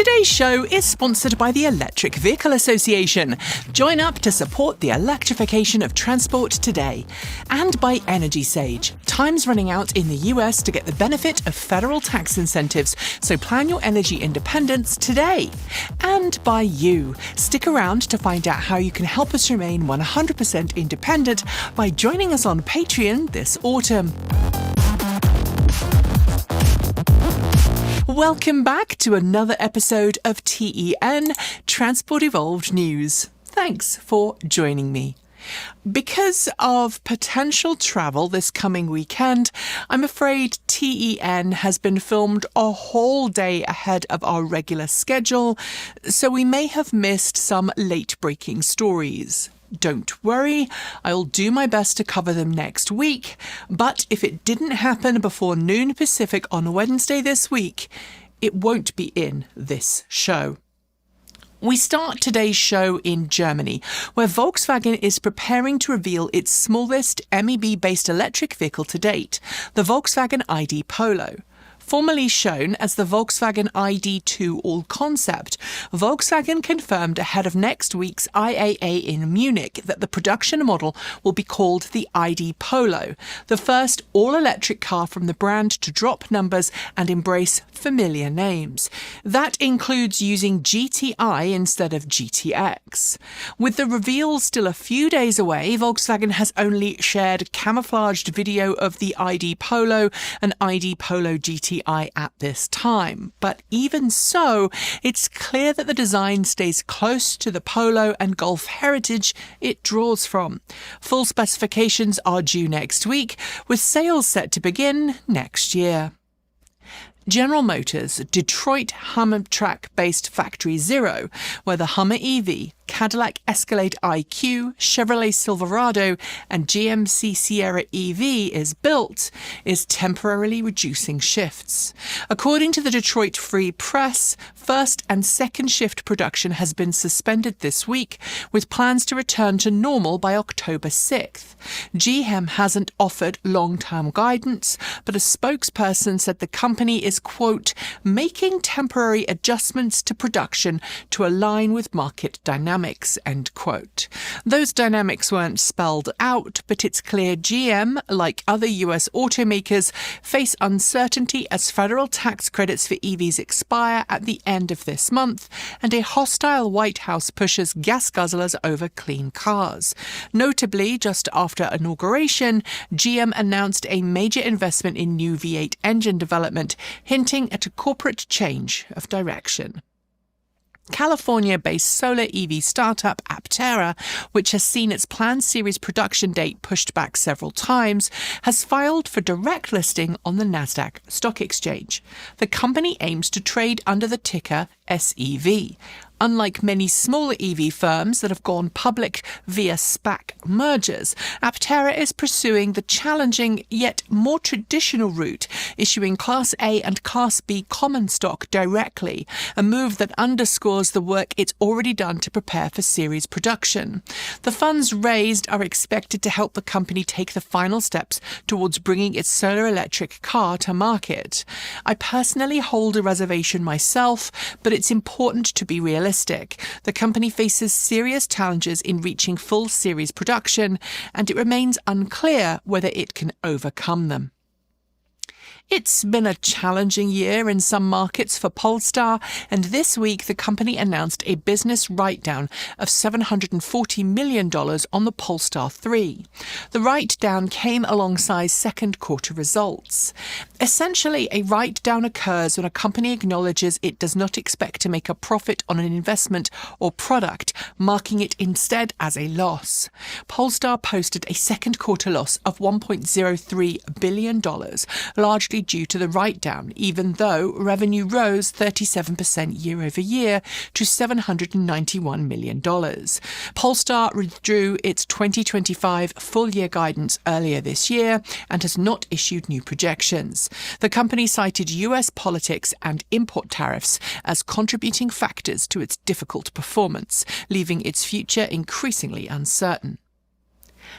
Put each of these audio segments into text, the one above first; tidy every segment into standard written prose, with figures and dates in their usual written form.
Today's show is sponsored by the Electric Vehicle Association. Join up to support the electrification of transport today. And by Energy Sage. Time's running out in the US to get the benefit of federal tax incentives, so plan your energy independence today. And by you. Stick around to find out how you can help us remain 100% independent by joining us on Patreon this autumn. Welcome back to another episode of TEN, Transport Evolved News. Thanks for joining me. Because of potential travel this coming weekend, I'm afraid TEN has been filmed a whole day ahead of our regular schedule, so we may have missed some late-breaking stories. Don't worry, I'll do my best to cover them next week, but if it didn't happen before noon Pacific on Wednesday this week, it won't be in this show. We start today's show in Germany, where Volkswagen is preparing to reveal its smallest MEB-based electric vehicle to date, the Volkswagen ID Polo. Formerly shown as the Volkswagen ID2 All-Concept, Volkswagen confirmed ahead of next week's IAA in Munich that the production model will be called the ID Polo, the first all-electric car from the brand to drop numbers and embrace familiar names. That includes using GTI instead of GTX. With the reveal still a few days away, Volkswagen has only shared camouflaged video of the ID Polo and ID Polo GTI at this time. But even so, it's clear that the design stays close to the Polo and Golf heritage it draws from. Full specifications are due next week, with sales set to begin next year. General Motors' Detroit Hummer Track-based Factory Zero, where the Hummer EV, Cadillac Escalade IQ, Chevrolet Silverado and GMC Sierra EV is built, is temporarily reducing shifts. According to the Detroit Free Press, first and second shift production has been suspended this week, with plans to return to normal by October 6th. GM hasn't offered long-term guidance, but a spokesperson said the company is, quote, making temporary adjustments to production to align with market dynamics, end quote. Those dynamics weren't spelled out, but it's clear GM, like other US automakers, face uncertainty as federal tax credits for EVs expire at the end of this month, and a hostile White House pushes gas guzzlers over clean cars. Notably, just after inauguration, GM announced a major investment in new V8 engine development, hinting at a corporate change of direction. California-based solar EV startup Aptera, which has seen its planned series production date pushed back several times, has filed for direct listing on the NASDAQ stock exchange. The company aims to trade under the ticker SEV. Unlike many smaller EV firms that have gone public via SPAC mergers, Aptera is pursuing the challenging yet more traditional route, issuing Class A and Class B common stock directly, a move that underscores the work it's already done to prepare for series production. The funds raised are expected to help the company take the final steps towards bringing its solar electric car to market. I personally hold a reservation myself, but it's important to be realistic. The company faces serious challenges in reaching full series production, and it remains unclear whether it can overcome them. It's been a challenging year in some markets for Polestar, and this week the company announced a business write-down of $740 million on the Polestar 3. The write-down came alongside second quarter results. Essentially, a write-down occurs when a company acknowledges it does not expect to make a profit on an investment or product, marking it instead as a loss. Polestar posted a second quarter loss of $1.03 billion, largely due to the write-down, even though revenue rose 37% year-over-year to $791 million. Polestar withdrew its 2025 full-year guidance earlier this year and has not issued new projections. The company cited US politics and import tariffs as contributing factors to its difficult performance, leaving its future increasingly uncertain.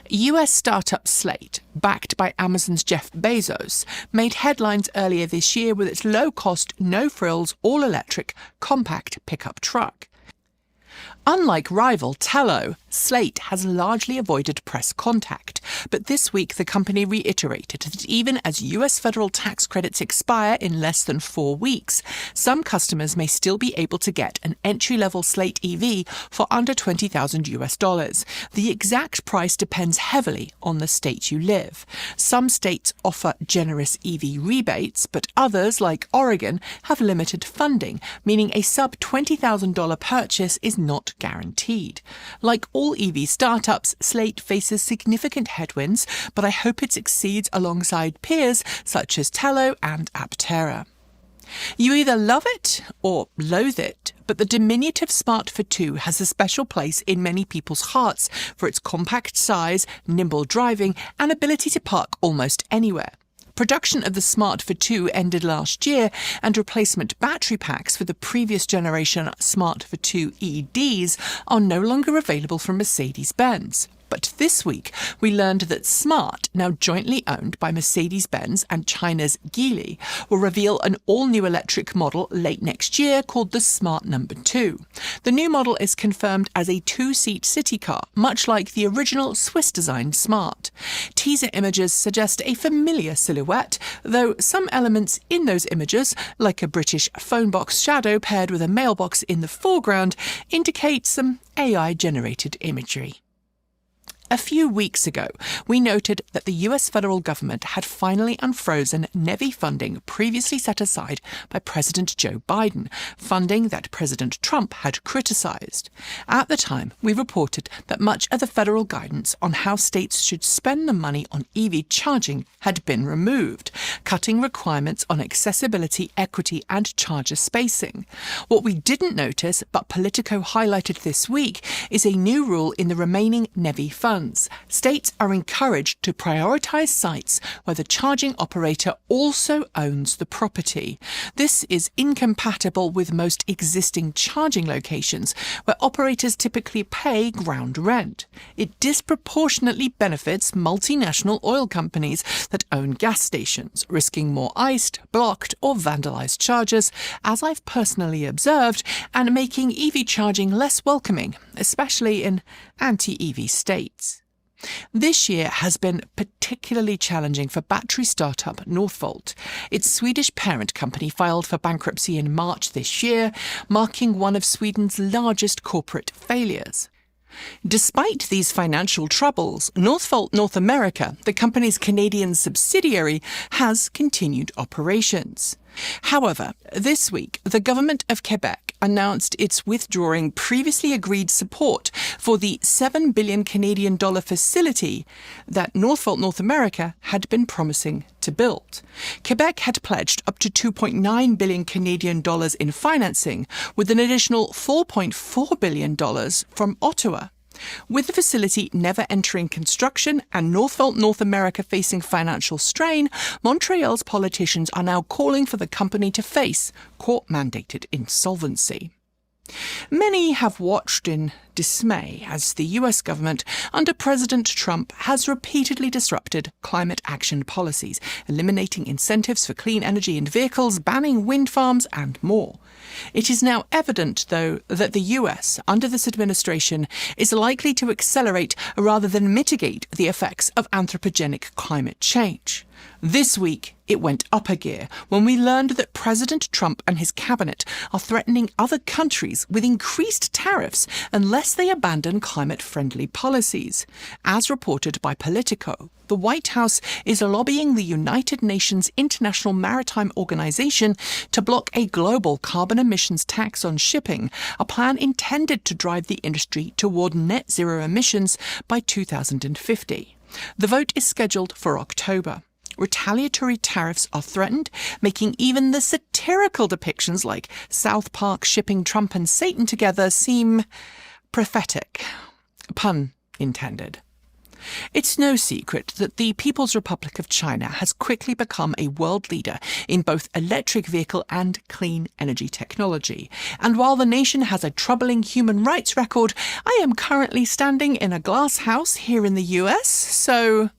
US startup Slate, backed by Amazon's Jeff Bezos, made headlines earlier this year with its low-cost, no-frills, all-electric, compact pickup truck. Unlike rival Polo, Slate has largely avoided press contact, but this week the company reiterated that even as US federal tax credits expire in less than 4 weeks, some customers may still be able to get an entry-level Slate EV for under $20,000. The exact price depends heavily on the state you live. Some states offer generous EV rebates, but others, like Oregon, have limited funding, meaning a sub-$20,000 purchase is not guaranteed. Like all EV startups, Slate faces significant headwinds, but I hope it succeeds alongside peers such as Polo and Aptera. You either love it or loathe it, but the diminutive Smart ForTwo has a special place in many people's hearts for its compact size, nimble driving, and ability to park almost anywhere. Production of the Smart ForTwo ended last year, and replacement battery packs for the previous generation Smart ForTwo EDs are no longer available from Mercedes-Benz. But this week, we learned that Smart, now jointly owned by Mercedes-Benz and China's Geely, will reveal an all-new electric model late next year called the Smart No. 2. The new model is confirmed as a 2-seat city car, much like the original Swiss-designed Smart. Teaser images suggest a familiar silhouette, though some elements in those images, like a British phone box shadow paired with a mailbox in the foreground, indicate some AI-generated imagery. A few weeks ago, we noted that the US federal government had finally unfrozen NEVI funding previously set aside by President Joe Biden, funding that President Trump had criticized. At the time, we reported that much of the federal guidance on how states should spend the money on EV charging had been removed, cutting requirements on accessibility, equity, and charger spacing. What we didn't notice, but Politico highlighted this week, is a new rule in the remaining NEVI funds. States are encouraged to prioritise sites where the charging operator also owns the property. This is incompatible with most existing charging locations, where operators typically pay ground rent. It disproportionately benefits multinational oil companies that own gas stations, risking more iced, blocked, or vandalised chargers, as I've personally observed, and making EV charging less welcoming, especially in anti-EV states. This year has been particularly challenging for battery startup Northvolt. Its Swedish parent company filed for bankruptcy in March this year, marking one of Sweden's largest corporate failures. Despite these financial troubles, Northvolt North America, the company's Canadian subsidiary, has continued operations. However, this week, the government of Quebec announced it's withdrawing previously agreed support for the $7 billion Canadian facility that Northvolt North America had been promising to build. Quebec had pledged up to $2.9 billion Canadian in financing, with an additional $4.4 billion from Ottawa. With the facility never entering construction and Northvolt North America facing financial strain, Montreal's politicians are now calling for the company to face court-mandated insolvency. Many have watched in dismay as the US government, under President Trump, has repeatedly disrupted climate action policies, eliminating incentives for clean energy in vehicles, banning wind farms, and more. It is now evident, though, that the US, under this administration, is likely to accelerate rather than mitigate the effects of anthropogenic climate change. This week, it went up a gear when we learned that President Trump and his cabinet are threatening other countries with increased tariffs unless they abandon climate-friendly policies. As reported by Politico, the White House is lobbying the United Nations International Maritime Organization to block a global carbon emissions tax on shipping, a plan intended to drive the industry toward net zero emissions by 2050. The vote is scheduled for October. Retaliatory tariffs are threatened, making even the satirical depictions like South Park shipping Trump and Satan together seem prophetic. Pun intended. It's no secret that the People's Republic of China has quickly become a world leader in both electric vehicle and clean energy technology. And while the nation has a troubling human rights record, I am currently standing in a glass house here in the US, so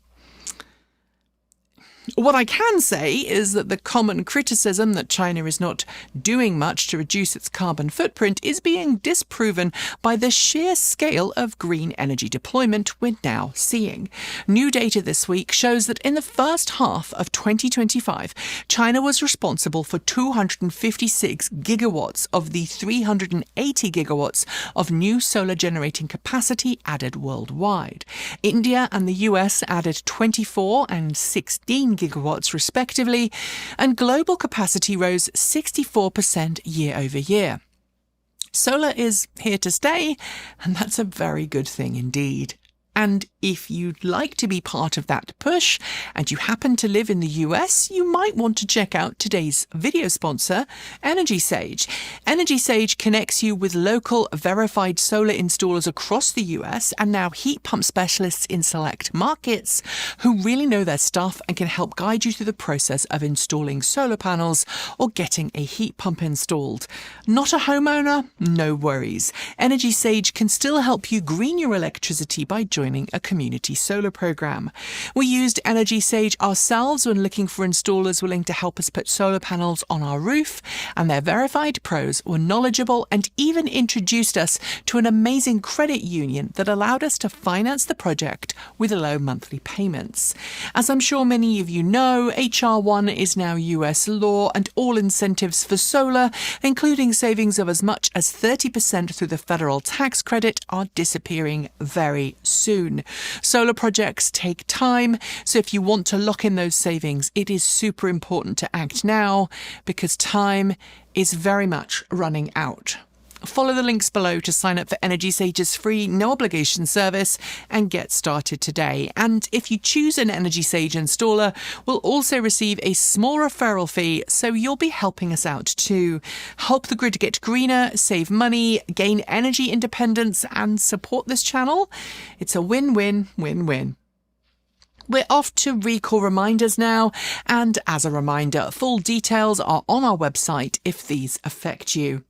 what I can say is that the common criticism that China is not doing much to reduce its carbon footprint is being disproven by the sheer scale of green energy deployment we're now seeing. New data this week shows that in the first half of 2025, China was responsible for 256 gigawatts of the 380 gigawatts of new solar generating capacity added worldwide. India and the US added 24 and 16 gigawatts respectively, and global capacity rose 64% year over year. Solar is here to stay, and that's a very good thing indeed. And if you'd like to be part of that push and you happen to live in the US, you might want to check out today's video sponsor, Energy Sage. Energy Sage connects you with local verified solar installers across the US and now heat pump specialists in select markets who really know their stuff and can help guide you through the process of installing solar panels or getting a heat pump installed. Not a homeowner? No worries. Energy Sage can still help you green your electricity by joining a community solar program. We used Energy Sage ourselves when looking for installers willing to help us put solar panels on our roof, and their verified pros were knowledgeable and even introduced us to an amazing credit union that allowed us to finance the project with low monthly payments. As I'm sure many of you know, HR 1 is now US law, and all incentives for solar, including savings of as much as 30% through the federal tax credit, are disappearing very soon. Solar projects take time, so if you want to lock in those savings, it is super important to act now because time is very much running out. Follow the links below to sign up for Energy Sage's free, no-obligation service and get started today. And if you choose an Energy Sage installer, we'll also receive a small referral fee, so you'll be helping us out too. Help the grid get greener, save money, gain energy independence, and support this channel. It's a win-win, win-win. We're off to recall reminders now, and as a reminder, full details are on our website if these affect you.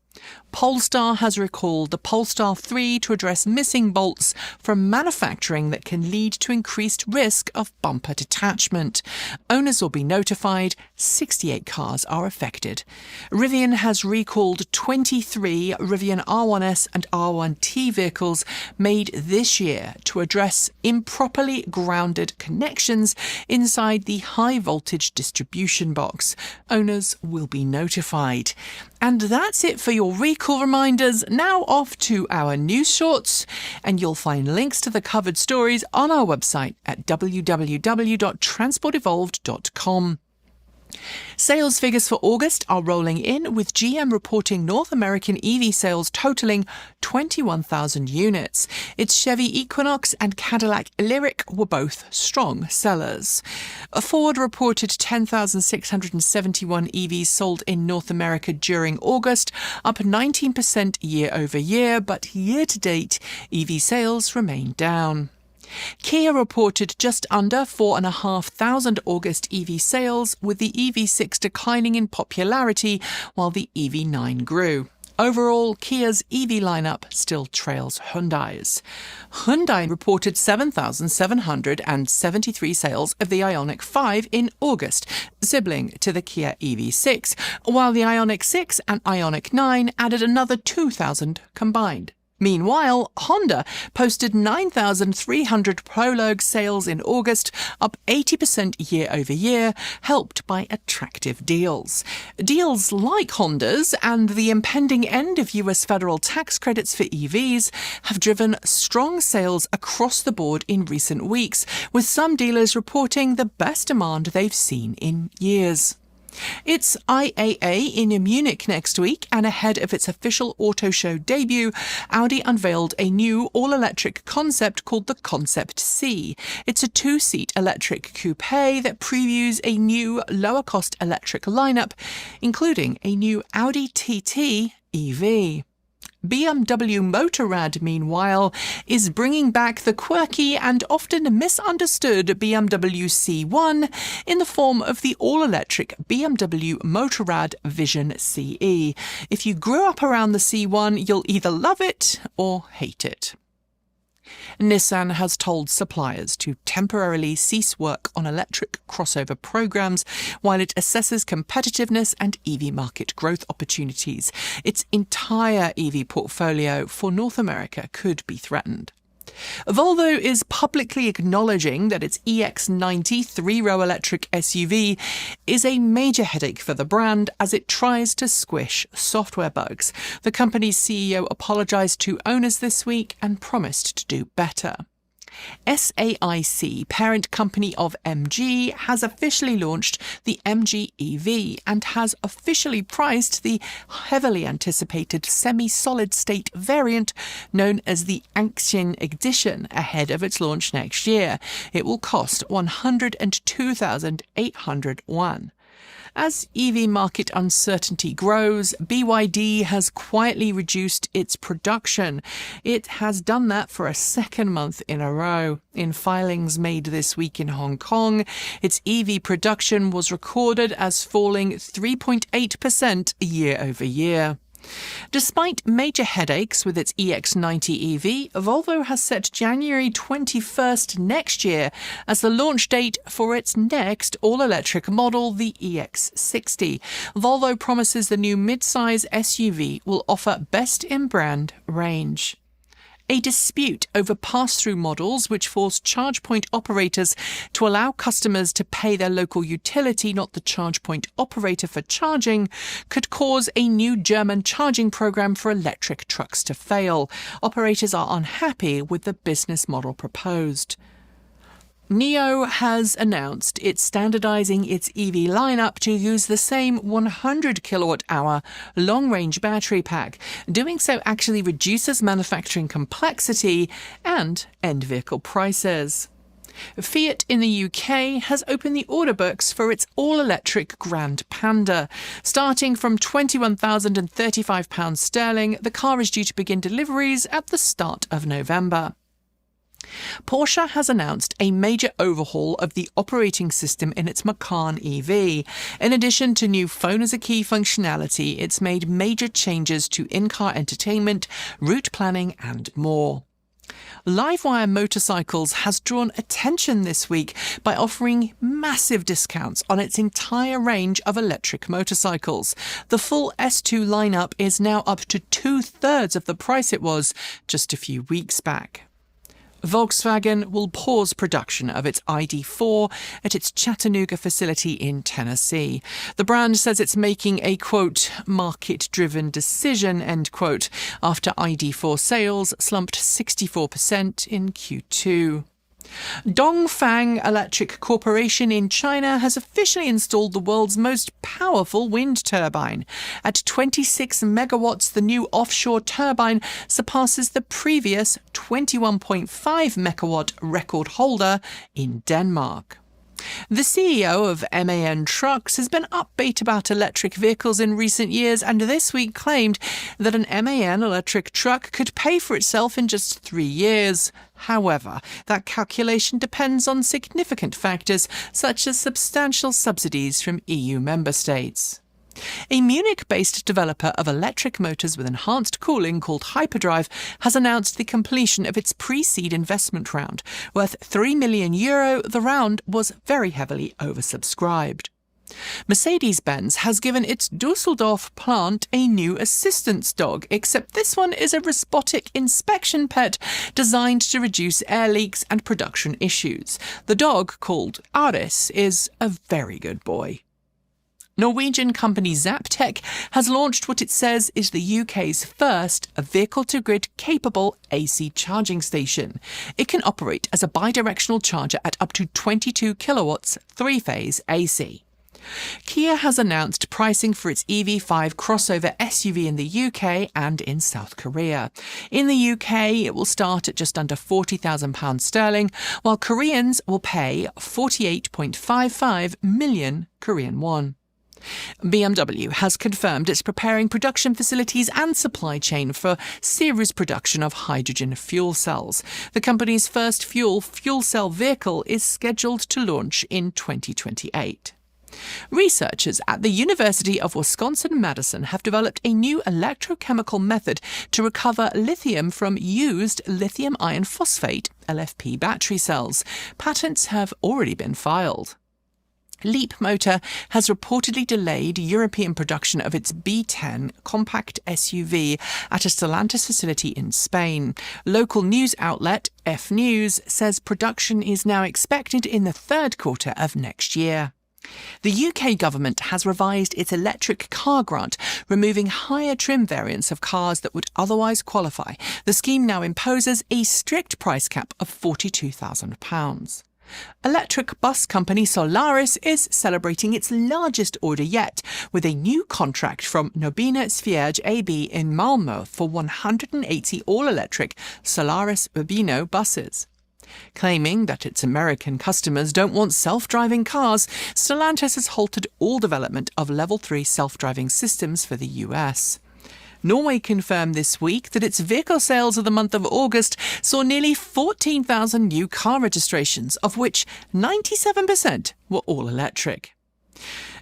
Polestar has recalled the Polestar 3 to address missing bolts from manufacturing that can lead to increased risk of bumper detachment. Owners will be notified. 68 cars are affected. Rivian has recalled 23 Rivian R1S and R1T vehicles made this year to address improperly grounded connections inside the high-voltage distribution box. Owners will be notified. And that's it for your recall reminders. Now off to our news shorts, and you'll find links to the covered stories on our website at www.transportevolved.com. Sales figures for August are rolling in, with GM reporting North American EV sales totaling 21,000 units. Its Chevy Equinox and Cadillac Lyriq were both strong sellers. Ford reported 10,671 EVs sold in North America during August, up 19% year over year, but year to date, EV sales remain down. Kia reported just under 4,500 August EV sales, with the EV6 declining in popularity while the EV9 grew. Overall, Kia's EV lineup still trails Hyundai's. Hyundai reported 7,773 sales of the Ioniq 5 in August, sibling to the Kia EV6, while the Ioniq 6 and Ioniq 9 added another 2,000 combined. Meanwhile, Honda posted 9,300 Prologue sales in August, up 80% year over year, helped by attractive deals. Deals like Honda's and the impending end of US federal tax credits for EVs have driven strong sales across the board in recent weeks, with some dealers reporting the best demand they've seen in years. It's IAA in Munich next week, and ahead of its official auto show debut, Audi unveiled a new all-electric concept called the Concept C. It's a two-seat electric coupe that previews a new lower-cost electric lineup, including a new Audi TT EV. BMW Motorrad, meanwhile, is bringing back the quirky and often misunderstood BMW C1 in the form of the all-electric BMW Motorrad Vision CE. If you grew up around the C1, you'll either love it or hate it. Nissan has told suppliers to temporarily cease work on electric crossover programs while it assesses competitiveness and EV market growth opportunities. Its entire EV portfolio for North America could be threatened. Volvo is publicly acknowledging that its EX90 three-row electric SUV is a major headache for the brand as it tries to squish software bugs. The company's CEO apologized to owners this week and promised to do better. SAIC, parent company of MG, has officially launched the MG EV and has officially priced the heavily anticipated semi-solid-state variant known as the Ancien Edition ahead of its launch next year. It will cost 102,800 won. As EV market uncertainty grows, BYD has quietly reduced its production. It has done that for a second month in a row. In filings made this week in Hong Kong, its EV production was recorded as falling 3.8% year over year. Despite major headaches with its EX90 EV, Volvo has set January 21st next year as the launch date for its next all-electric model, the EX60. Volvo promises the new mid-size SUV will offer best-in-brand range. A dispute over pass-through models, which force charge point operators to allow customers to pay their local utility, not the charge point operator, for charging, could cause a new German charging program for electric trucks to fail. Operators are unhappy with the business model proposed. NIO has announced it's standardizing its EV lineup to use the same 100 kilowatt-hour long-range battery pack. Doing so actually reduces manufacturing complexity and end-vehicle prices. Fiat in the UK has opened the order books for its all-electric Grande Panda. Starting from £21,035 sterling, the car is due to begin deliveries at the start of November. Porsche has announced a major overhaul of the operating system in its Macan EV. In addition to new phone as a key functionality, it's made major changes to in-car entertainment, route planning and more. LiveWire Motorcycles has drawn attention this week by offering massive discounts on its entire range of electric motorcycles. The full S2 lineup is now up to 2/3 of the price it was just a few weeks back. Volkswagen will pause production of its ID.4 at its Chattanooga facility in Tennessee. The brand says it's making a, quote, market-driven decision, end quote, after ID.4 sales slumped 64% in Q2. Dongfang Electric Corporation in China has officially installed the world's most powerful wind turbine. At 26 megawatts, the new offshore turbine surpasses the previous 21.5 megawatt record holder in Denmark. The CEO of MAN Trucks has been upbeat about electric vehicles in recent years and this week claimed that an MAN electric truck could pay for itself in just 3 years. However, that calculation depends on significant factors such as substantial subsidies from EU member states. A Munich-based developer of electric motors with enhanced cooling called Hyperdrive has announced the completion of its pre-seed investment round. Worth €3 million, the round was very heavily oversubscribed. Mercedes-Benz has given its Dusseldorf plant a new assistance dog, except this one is a robotic inspection pet designed to reduce air leaks and production issues. The dog, called Aris, is a very good boy. Norwegian company Zaptec has launched what it says is the UK's first vehicle-to-grid capable AC charging station. It can operate as a bidirectional charger at up to 22 kilowatts, three-phase AC. Kia has announced pricing for its EV5 crossover SUV in the UK and in South Korea. In the UK, it will start at just under £40,000 sterling, while Koreans will pay 48.55 million Korean won. BMW has confirmed it's preparing production facilities and supply chain for series production of hydrogen fuel cells. The company's first fuel cell vehicle is scheduled to launch in 2028. Researchers at the University of Wisconsin-Madison have developed a new electrochemical method to recover lithium from used lithium iron phosphate (LFP) battery cells. Patents have already been filed. Leapmotor has reportedly delayed European production of its B10 compact SUV at a Stellantis facility in Spain. Local news outlet F News says production is now expected in the third quarter of next year. The UK government has revised its electric car grant, removing higher trim variants of cars that would otherwise qualify. The scheme now imposes a strict price cap of £42,000. Electric bus company Solaris is celebrating its largest order yet, with a new contract from Nobina Sverige AB in Malmö for 180 all-electric Solaris Urbino buses. Claiming that its American customers don't want self-driving cars, Stellantis has halted all development of Level 3 self-driving systems for the US. Norway confirmed this week that its vehicle sales of the month of August saw nearly 14,000 new car registrations, of which 97% were all electric.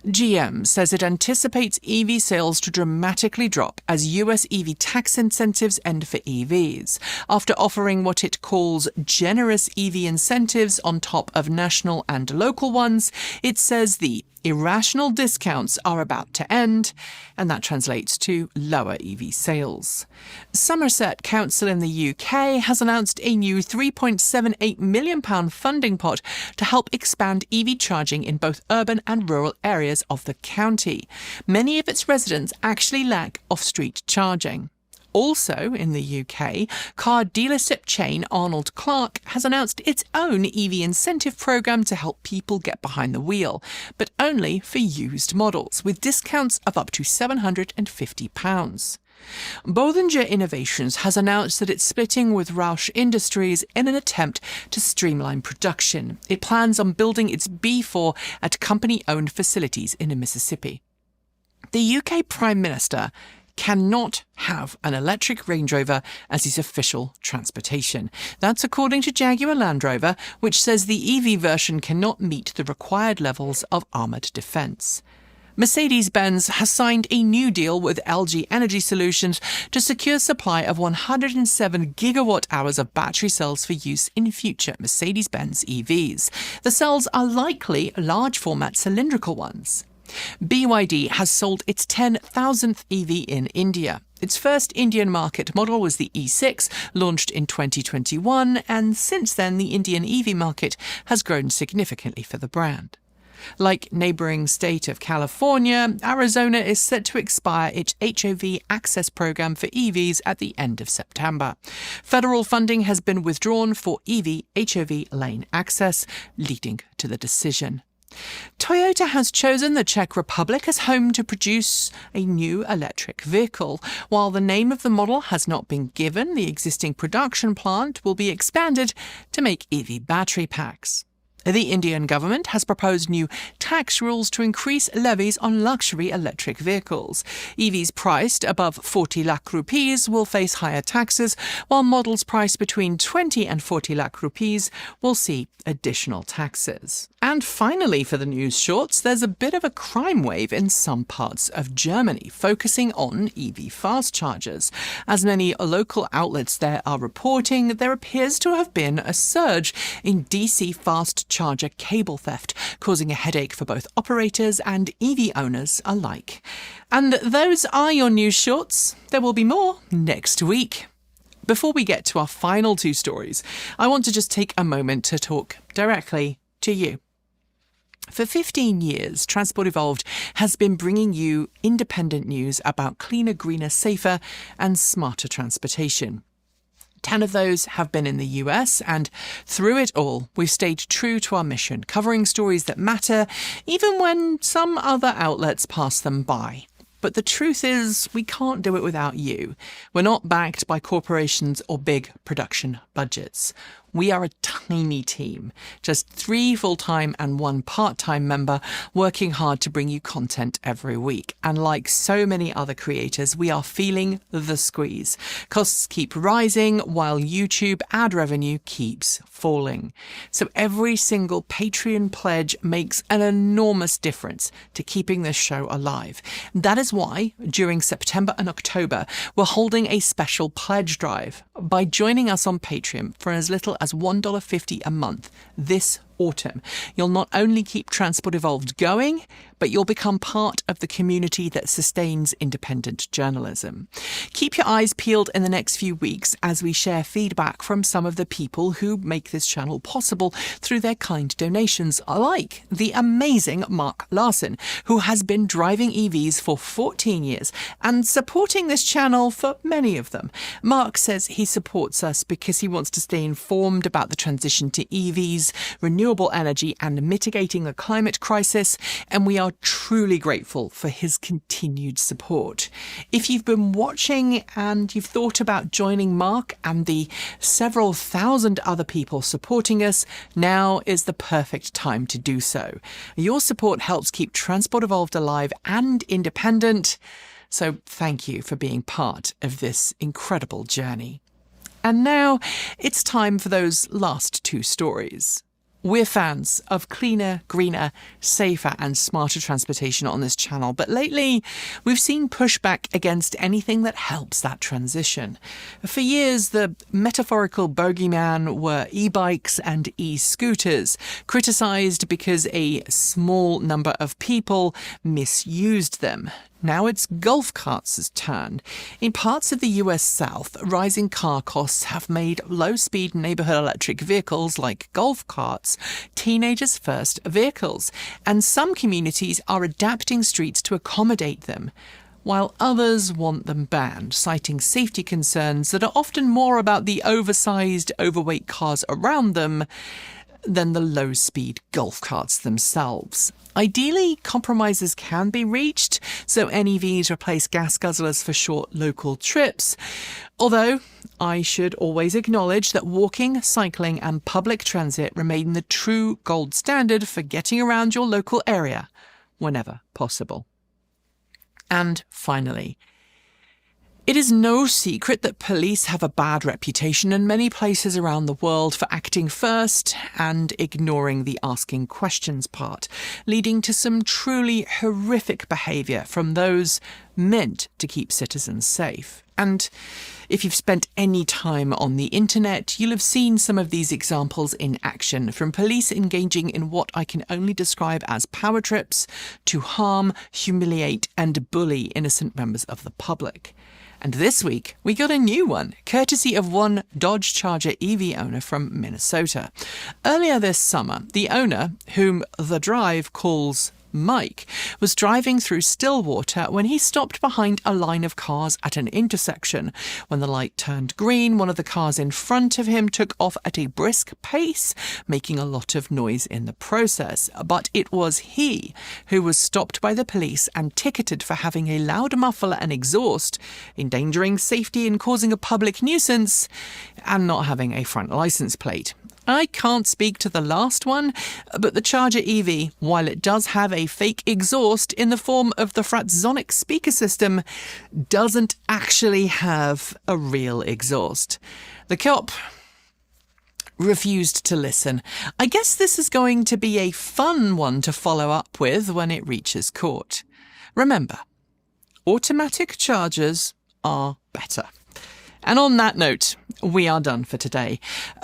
GM says it anticipates EV sales to dramatically drop as US EV tax incentives end for EVs. After offering what it calls generous EV incentives on top of national and local ones, it says the irrational discounts are about to end, and that translates to lower EV sales. Somerset Council in the UK has announced a new £3.78 million funding pot to help expand EV charging in both urban and rural areas of the county. Many of its residents actually lack off-street charging. Also in the UK, car dealership chain Arnold Clark has announced its own EV incentive programme to help people get behind the wheel, but only for used models, with discounts of up to £750. Bollinger Innovations has announced that it's splitting with Roush Industries in an attempt to streamline production. It plans on building its B4 at company-owned facilities in Mississippi. The UK Prime Minister cannot have an electric Range Rover as his official transportation. That's according to Jaguar Land Rover, which says the EV version cannot meet the required levels of armoured defence. Mercedes-Benz has signed a new deal with LG Energy Solutions to secure supply of 107 gigawatt-hours of battery cells for use in future Mercedes-Benz EVs. The cells are likely large-format cylindrical ones. BYD has sold its 10,000th EV in India. Its first Indian market model was the E6, launched in 2021, and since then the Indian EV market has grown significantly for the brand. Like neighbouring state of California, Arizona is set to expire its HOV access program for EVs at the end of September. Federal funding has been withdrawn for EV HOV lane access, leading to the decision. Toyota has chosen the Czech Republic as home to produce a new electric vehicle. While the name of the model has not been given, the existing production plant will be expanded to make EV battery packs. The Indian government has proposed new tax rules to increase levies on luxury electric vehicles. EVs priced above 40 lakh rupees will face higher taxes, while models priced between 20 and 40 lakh rupees will see additional taxes. And finally, for the news shorts, there's a bit of a crime wave in some parts of Germany, focusing on EV fast chargers. As many local outlets there are reporting, there appears to have been a surge in DC fast charger cable theft, causing a headache for both operators and EV owners alike. And those are your news shorts. There will be more next week. Before we get to our final two stories, I want to just take a moment to talk directly to you. For 15 years, Transport Evolved has been bringing you independent news about cleaner, greener, safer and smarter transportation. 10 of those have been in the US, and through it all, we've stayed true to our mission, covering stories that matter, even when some other outlets pass them by. But the truth is, we can't do it without you. We're not backed by corporations or big production budgets. We are a tiny team, just 3 full-time and 1 part-time member working hard to bring you content every week. And like so many other creators, we are feeling the squeeze. Costs keep rising while YouTube ad revenue keeps falling. So every single Patreon pledge makes an enormous difference to keeping this show alive. That is why, during September and October, we're holding a special pledge drive. By joining us on Patreon for as little as $1.50 a month this autumn, you'll not only keep Transport Evolved going, but you'll become part of the community that sustains independent journalism. Keep your eyes peeled in the next few weeks as we share feedback from some of the people who make this channel possible through their kind donations, like the amazing Mark Larson, who has been driving EVs for 14 years and supporting this channel for many of them. Mark says he supports us because he wants to stay informed about the transition to EVs, renewable energy and mitigating the climate crisis, and we are truly grateful for his continued support. If you've been watching and you've thought about joining Mark and the several thousand other people supporting us, now is the perfect time to do so. Your support helps keep Transport Evolved alive and independent, so thank you for being part of this incredible journey. And now it's time for those last 2 stories. We're fans of cleaner, greener, safer and smarter transportation on this channel, but lately we've seen pushback against anything that helps that transition. For years, the metaphorical bogeyman were e-bikes and e-scooters, criticised because a small number of people misused them. Now it's golf carts' turn. In parts of the US South, rising car costs have made low-speed neighbourhood electric vehicles like golf carts teenagers' first vehicles, and some communities are adapting streets to accommodate them, while others want them banned, citing safety concerns that are often more about the oversized, overweight cars around them than the low-speed golf carts themselves. Ideally, compromises can be reached, so NEVs replace gas guzzlers for short local trips, although I should always acknowledge that walking, cycling and public transit remain the true gold standard for getting around your local area whenever possible. And finally, it is no secret that police have a bad reputation in many places around the world for acting first and ignoring the asking questions part, leading to some truly horrific behaviour from those meant to keep citizens safe. And if you've spent any time on the internet, you'll have seen some of these examples in action, from police engaging in what I can only describe as power trips to harm, humiliate and bully innocent members of the public. And this week, we got a new one, courtesy of one Dodge Charger EV owner from Minnesota. Earlier this summer, the owner, whom The Drive calls Mike, was driving through Stillwater when he stopped behind a line of cars at an intersection. When the light turned green, one of the cars in front of him took off at a brisk pace, making a lot of noise in the process. But it was he who was stopped by the police and ticketed for having a loud muffler and exhaust, endangering safety and causing a public nuisance, and not having a front license plate. I can't speak to the last one, but the Charger EV, while it does have a fake exhaust in the form of the Fratzonic speaker system, doesn't actually have a real exhaust. The cop refused to listen. I guess this is going to be a fun one to follow up with when it reaches court. Remember, automatic chargers are better. And on that note, we are done for today.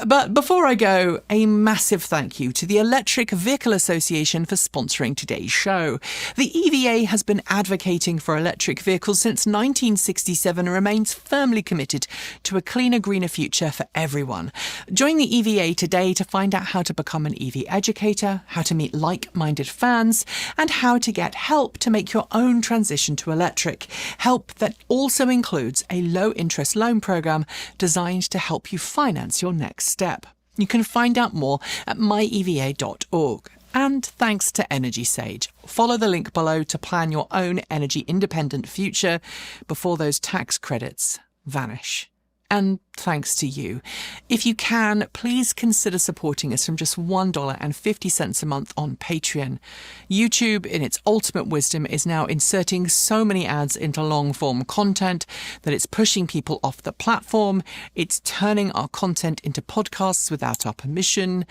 But before I go, a massive thank you to the Electric Vehicle Association for sponsoring today's show. The EVA has been advocating for electric vehicles since 1967 and remains firmly committed to a cleaner, greener future for everyone. Join the EVA today to find out how to become an EV educator, how to meet like-minded fans, and how to get help to make your own transition to electric. Help that also includes a low-interest loan program designed to help you finance your next step. You can find out more at myeva.org. And thanks to Energy Sage. Follow the link below to plan your own energy independent future before those tax credits vanish. And thanks to you. If you can, please consider supporting us from just $1.50 a month on Patreon. YouTube, in its ultimate wisdom, is now inserting so many ads into long-form content that it's pushing people off the platform, it's turning our content into podcasts without our permission,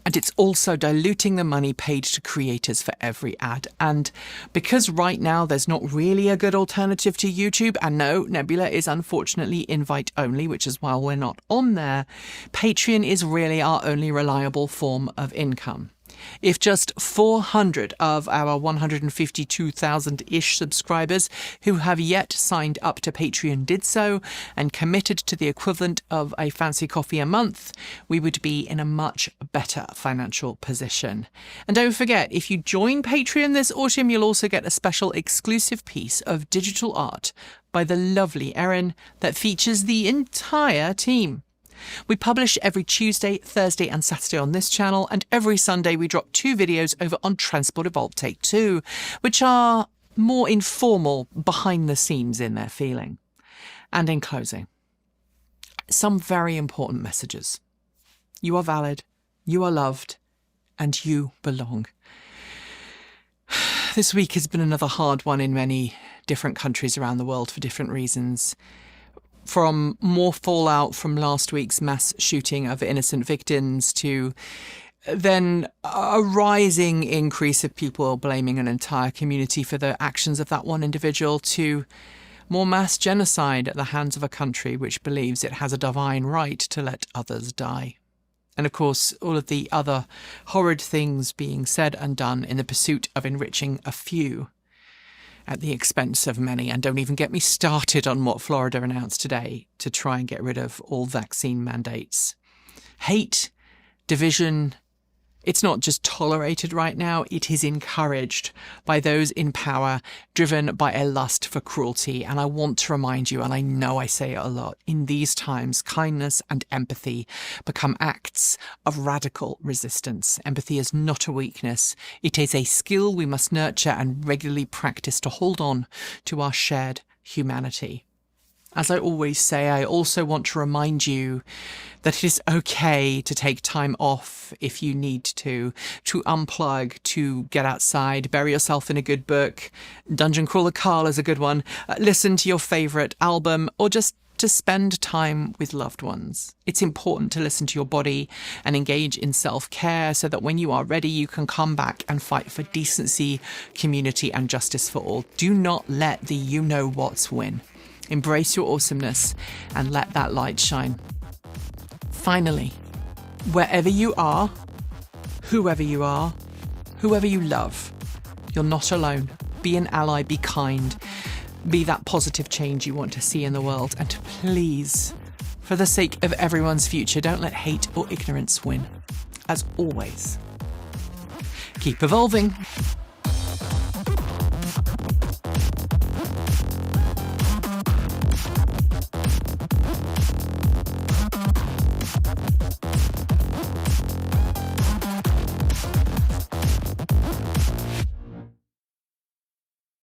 and it's also diluting the money paid to creators for every ad. And because right now there's not really a good alternative to YouTube, and no, Nebula is unfortunately invite only, which is why we're not on there, Patreon is really our only reliable form of income. If just 400 of our 152,000-ish subscribers who have yet signed up to Patreon did so and committed to the equivalent of a fancy coffee a month, we would be in a much better financial position. And don't forget, if you join Patreon this autumn, you'll also get a special exclusive piece of digital art by the lovely Erin that features the entire team. We publish every Tuesday, Thursday and Saturday on this channel, and every Sunday we drop 2 videos over on Transport Evolved Take 2, which are more informal, behind the scenes in their feeling. And in closing, some very important messages. You are valid, you are loved, and you belong. This week has been another hard one in many different countries around the world for different reasons. From more fallout from last week's mass shooting of innocent victims to then a rising increase of people blaming an entire community for the actions of that one individual to more mass genocide at the hands of a country which believes it has a divine right to let others die. And of course, all of the other horrid things being said and done in the pursuit of enriching a few at the expense of many. And don't even get me started on what Florida announced today to try and get rid of all vaccine mandates. Hate, division, it's not just tolerated right now, it is encouraged by those in power, driven by a lust for cruelty. And I want to remind you, and I know I say it a lot, in these times, kindness and empathy become acts of radical resistance. Empathy is not a weakness. It is a skill we must nurture and regularly practice to hold on to our shared humanity. As I always say, I also want to remind you that it is okay to take time off if you need to unplug, to get outside, bury yourself in a good book. Dungeon Crawler Carl is a good one. Listen to your favourite album, or just to spend time with loved ones. It's important to listen to your body and engage in self-care so that when you are ready, you can come back and fight for decency, community and justice for all. Do not let the you-know-whats win. Embrace your awesomeness and let that light shine. Finally, wherever you are, whoever you love, you're not alone. Be an ally, be kind, be that positive change you want to see in the world. And please, for the sake of everyone's future, don't let hate or ignorance win. As always, keep evolving.